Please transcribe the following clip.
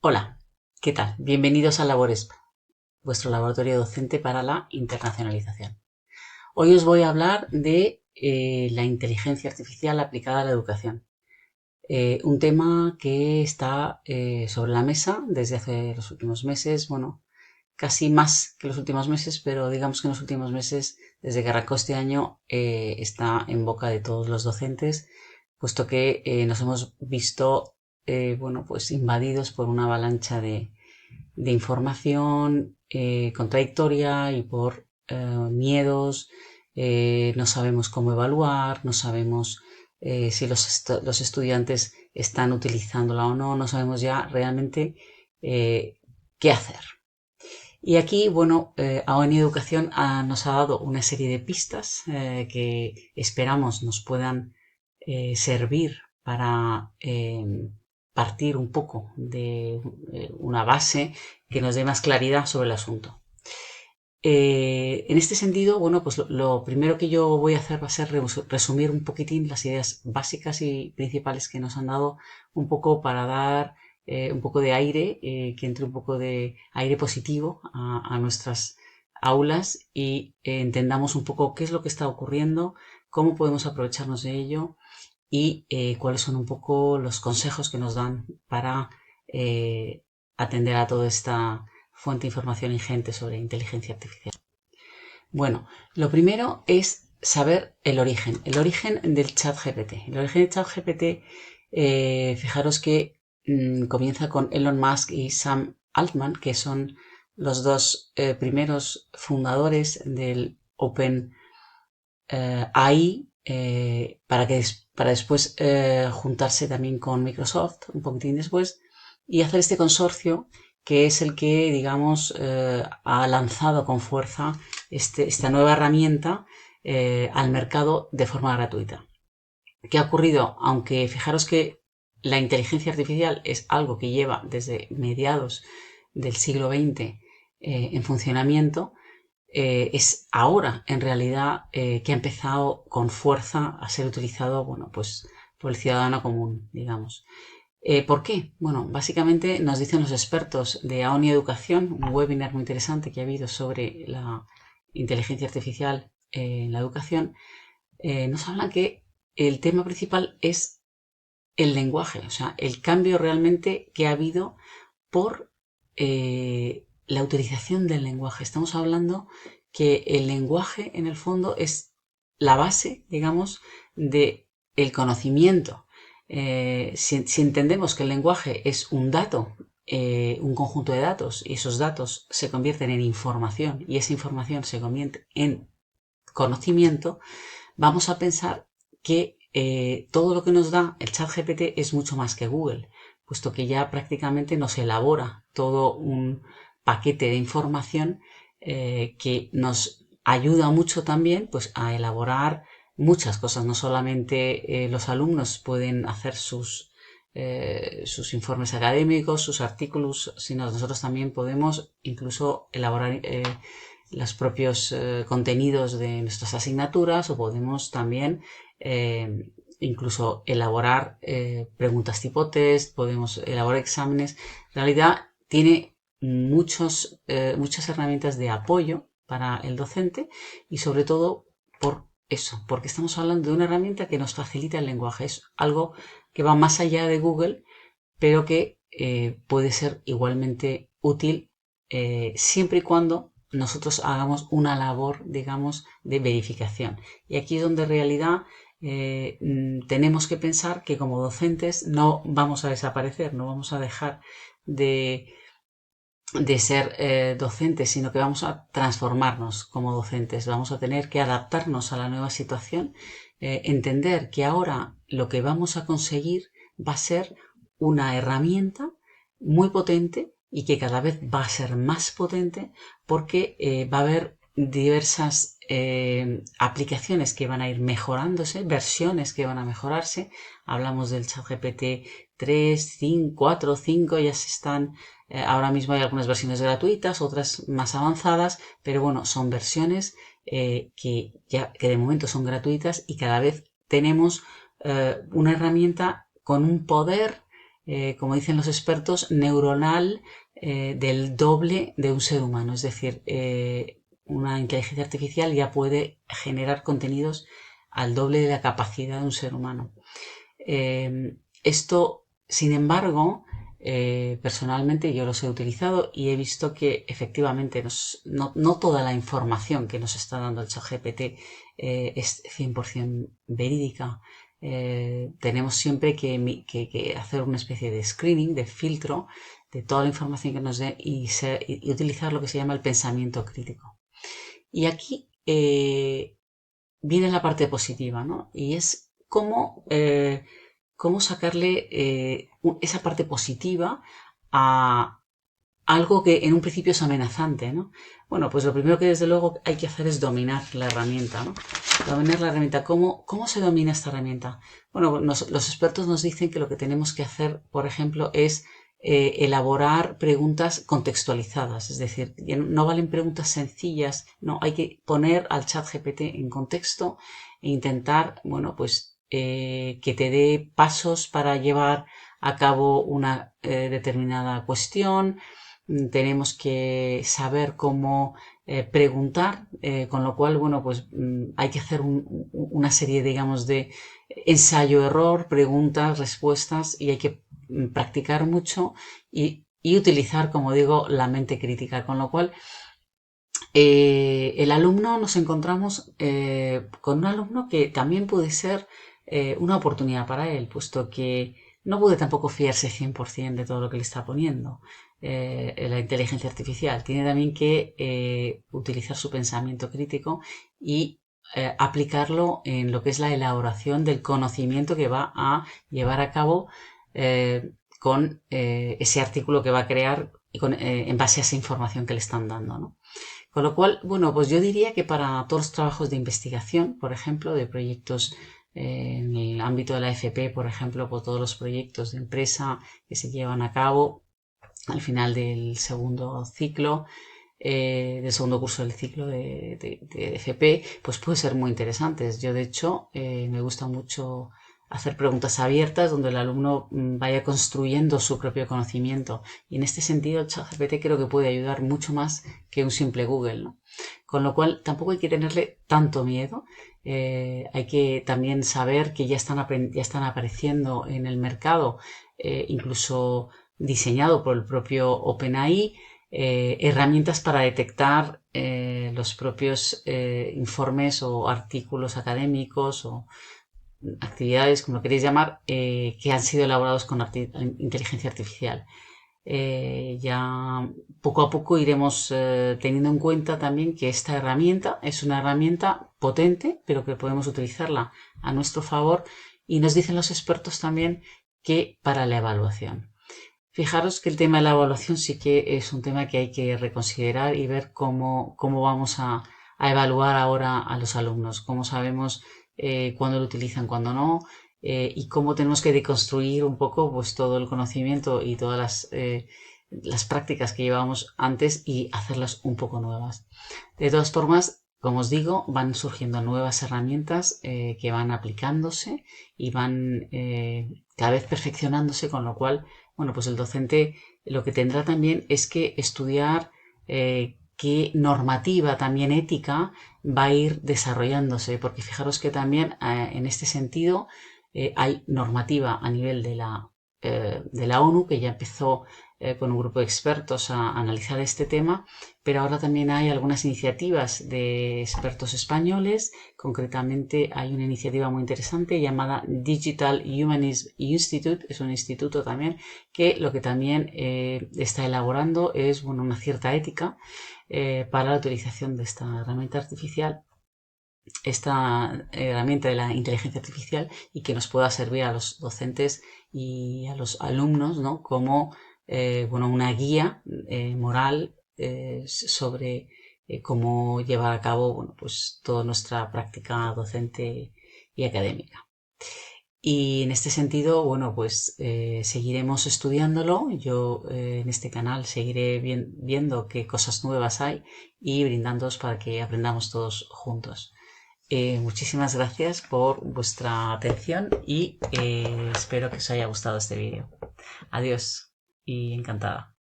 Hola, ¿qué tal? Bienvenidos a Laboresp, vuestro laboratorio docente para la internacionalización. Hoy os voy a hablar de la inteligencia artificial aplicada a la educación. Un tema que está sobre la mesa desde hace los últimos meses, bueno, casi más que los últimos meses, pero digamos que en los últimos meses, desde que arrancó este año, está en boca de todos los docentes, puesto que nos hemos visto, bueno, pues invadidos por una avalancha de información contradictoria y por miedos. No sabemos cómo evaluar, no sabemos si los estudiantes están utilizándola o no, no sabemos ya realmente qué hacer. Y aquí, bueno, AONI Educación nos ha dado una serie de pistas que esperamos nos puedan servir para partir un poco de una base que nos dé más claridad sobre el asunto. En este sentido, bueno, pues lo primero que yo voy a hacer va a ser resumir un poquitín las ideas básicas y principales que nos han dado, un poco para dar un poco de aire, que entre un poco de aire positivo a nuestras aulas y entendamos un poco qué es lo que está ocurriendo, cómo podemos aprovecharnos de ello y cuáles son un poco los consejos que nos dan para atender a toda esta fuente de información ingente sobre inteligencia artificial. Bueno, lo primero es saber el origen del chat GPT. El origen del chat GPT, fijaros que comienza con Elon Musk y Sam Altman, que son los dos primeros fundadores del Open AI, para después juntarse también con Microsoft un poquitín después y hacer este consorcio que es el que, digamos, ha lanzado con fuerza esta nueva herramienta al mercado de forma gratuita. ¿Qué ha ocurrido? Aunque fijaros que la inteligencia artificial es algo que lleva desde mediados del siglo XX en funcionamiento, es ahora en realidad que ha empezado con fuerza a ser utilizado, bueno, pues por el ciudadano común, digamos. ¿Por qué? Bueno, básicamente nos dicen los expertos de AONI Educación, un webinar muy interesante que ha habido sobre la inteligencia artificial en la educación, nos hablan que el tema principal es el lenguaje, o sea, el cambio realmente que ha habido por la utilización del lenguaje. Estamos hablando que el lenguaje, en el fondo, es la base, digamos, de el conocimiento. Si entendemos que el lenguaje es un dato, un conjunto de datos, y esos datos se convierten en información, y esa información se convierte en conocimiento, vamos a pensar que todo lo que nos da el chat GPT es mucho más que Google, puesto que ya prácticamente nos elabora todo un paquete de información que nos ayuda mucho también pues, a elaborar muchas cosas. No solamente los alumnos pueden hacer sus informes académicos, sus artículos, sino nosotros también podemos incluso elaborar los propios contenidos de nuestras asignaturas o podemos también incluso elaborar preguntas tipo test, podemos elaborar exámenes. En realidad tiene muchas herramientas de apoyo para el docente y sobre todo por eso, porque estamos hablando de una herramienta que nos facilita el lenguaje. Es algo que va más allá de Google, pero que puede ser igualmente útil siempre y cuando nosotros hagamos una labor, digamos, de verificación. Y aquí es donde en realidad tenemos que pensar que como docentes no vamos a desaparecer, no vamos a dejar de ser docentes, sino que vamos a transformarnos como docentes, vamos a tener que adaptarnos a la nueva situación, entender que ahora lo que vamos a conseguir va a ser una herramienta muy potente y que cada vez va a ser más potente porque va a haber diversas aplicaciones que van a ir mejorándose, versiones que van a mejorarse. Hablamos del ChatGPT 3, 5, 4, 5, ya se están ahora mismo hay algunas versiones gratuitas, otras más avanzadas, pero bueno, son versiones que de momento son gratuitas y cada vez tenemos una herramienta con un poder como dicen los expertos, neuronal del doble de un ser humano. Es decir, una inteligencia artificial ya puede generar contenidos al doble de la capacidad de un ser humano. Esto, sin embargo, personalmente yo los he utilizado y he visto que efectivamente no toda la información que nos está dando el ChatGPT es 100% verídica. Tenemos siempre que hacer una especie de screening, de filtro de toda la información que nos dé y utilizar lo que se llama el pensamiento crítico. Y aquí viene la parte positiva, ¿no? Y es cómo sacarle esa parte positiva a algo que en un principio es amenazante, ¿no? Bueno, pues lo primero que desde luego hay que hacer es dominar la herramienta, ¿no? Dominar la herramienta. ¿Cómo se domina esta herramienta? Bueno, los expertos nos dicen que lo que tenemos que hacer, por ejemplo, es elaborar preguntas contextualizadas, es decir, no valen preguntas sencillas, no, hay que poner al ChatGPT en contexto e intentar, bueno, pues que te dé pasos para llevar a cabo una determinada cuestión. Tenemos que saber cómo preguntar, con lo cual, bueno, pues hay que hacer una serie, digamos, de ensayo-error, preguntas, respuestas, y hay que practicar mucho y utilizar, como digo, la mente crítica, con lo cual el alumno, nos encontramos con un alumno que también puede ser una oportunidad para él, puesto que no puede tampoco fiarse 100% de todo lo que le está poniendo la inteligencia artificial. Tiene también que utilizar su pensamiento crítico y aplicarlo en lo que es la elaboración del conocimiento que va a llevar a cabo con ese artículo que va a crear en base a esa información que le están dando, ¿no? Con lo cual, bueno, pues yo diría que para todos los trabajos de investigación, por ejemplo, de proyectos en el ámbito de la FP, por ejemplo, por todos los proyectos de empresa que se llevan a cabo al final del segundo ciclo, del segundo curso del ciclo de FP, pues puede ser muy interesantes. Yo, de hecho, me gusta mucho hacer preguntas abiertas donde el alumno vaya construyendo su propio conocimiento. Y en este sentido, el ChatGPT creo que puede ayudar mucho más que un simple Google, ¿no? Con lo cual, tampoco hay que tenerle tanto miedo. Hay que también saber que ya están apareciendo en el mercado, incluso diseñado por el propio OpenAI, herramientas para detectar los propios informes o artículos académicos o actividades, como lo queréis llamar, que han sido elaborados con inteligencia artificial. Ya poco a poco iremos teniendo en cuenta también que esta herramienta es una herramienta potente, pero que podemos utilizarla a nuestro favor, y nos dicen los expertos también que para la evaluación. Fijaros que el tema de la evaluación sí que es un tema que hay que reconsiderar y ver cómo vamos a evaluar ahora a los alumnos, cómo sabemos cuándo lo utilizan, cuándo no, y cómo tenemos que deconstruir un poco pues todo el conocimiento y todas las prácticas que llevábamos antes y hacerlas un poco nuevas. De todas formas, como os digo, van surgiendo nuevas herramientas que van aplicándose y van cada vez perfeccionándose, con lo cual, bueno, pues el docente lo que tendrá también es que estudiar qué normativa también ética va a ir desarrollándose, porque fijaros que también en este sentido hay normativa a nivel de la ONU, que ya empezó con un grupo de expertos a analizar este tema, pero ahora también hay algunas iniciativas de expertos españoles. Concretamente hay una iniciativa muy interesante llamada Digital Humanism Institute, es un instituto también que lo que también está elaborando es, bueno, una cierta ética para la utilización de esta herramienta artificial, esta herramienta de la inteligencia artificial, y que nos pueda servir a los docentes y a los alumnos, ¿no? Como bueno, una guía moral sobre cómo llevar a cabo, bueno, pues toda nuestra práctica docente y académica. Y en este sentido, bueno, pues seguiremos estudiándolo. Yo en este canal seguiré viendo qué cosas nuevas hay y brindándoos para que aprendamos todos juntos. Muchísimas gracias por vuestra atención y espero que os haya gustado este vídeo. Adiós y encantada.